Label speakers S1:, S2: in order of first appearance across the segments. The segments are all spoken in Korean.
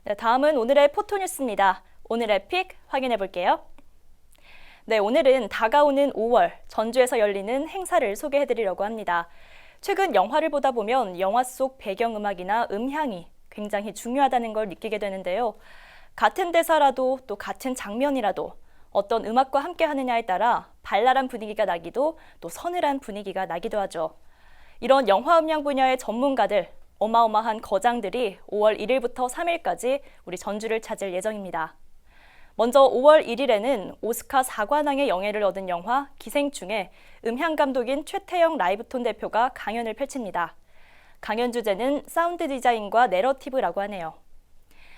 S1: 네, 다음은 오늘의 포토뉴스입니다. 오늘의 픽 확인해 볼게요. 네, 오늘은 다가오는 5월 전주에서 열리는 행사를 소개해 드리려고 합니다. 최근 영화를 보다 보면 영화 속 배경음악이나 음향이 굉장히 중요하다는 걸 느끼게 되는데요. 같은 대사라도 또 같은 장면이라도 어떤 음악과 함께 하느냐에 따라 발랄한 분위기가 나기도 또 서늘한 분위기가 나기도 하죠. 이런 영화 음향 분야의 전문가들, 어마어마한 거장들이 5월 1일부터 3일까지 우리 전주를 찾을 예정입니다. 먼저 5월 1일에는 오스카 4관왕의 영예를 얻은 영화 기생충의 음향 감독인 최태영 라이브톤 대표가 강연을 펼칩니다. 강연 주제는 사운드 디자인과 내러티브라고 하네요.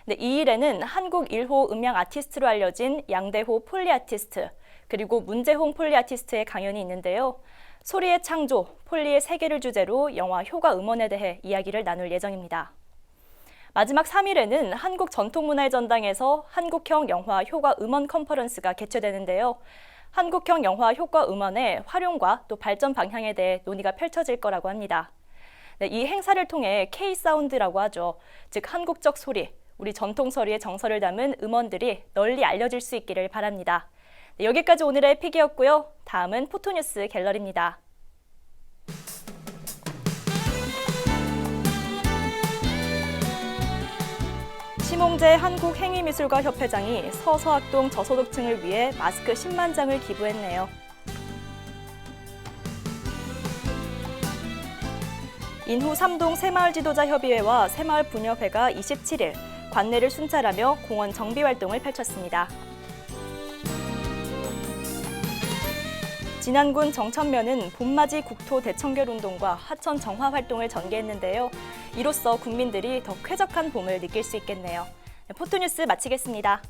S1: 네, 이 일에는 한국 1호 음향 아티스트로 알려진 양대호 폴리 아티스트, 그리고 문재홍 폴리 아티스트의 강연이 있는데요. 소리의 창조, 폴리의 세계를 주제로 영화 효과 음원에 대해 이야기를 나눌 예정입니다. 마지막 3일에는 한국 전통문화의 전당에서 한국형 영화 효과 음원 컨퍼런스가 개최되는데요. 한국형 영화 효과 음원의 활용과 또 발전 방향에 대해 논의가 펼쳐질 거라고 합니다. 네, 이 행사를 통해 K-사운드라고 하죠. 즉 한국적 소리, 우리 전통소리의 정서를 담은 음원들이 널리 알려질 수 있기를 바랍니다. 네, 여기까지 오늘의 픽이었고요. 다음은 포토뉴스 갤러리입니다. 심홍재 한국행위미술가협회장이 서서학동 저소득층을 위해 마스크 10만 장을 기부했네요. 인후 3동 새마을지도자협의회와 새마을분협회가 27일 관내를 순찰하며 공원 정비 활동을 펼쳤습니다. 진안군 정천면은 봄맞이 국토 대청결 운동과 하천 정화 활동을 전개했는데요. 이로써 국민들이 더 쾌적한 봄을 느낄 수 있겠네요. 포토뉴스 마치겠습니다.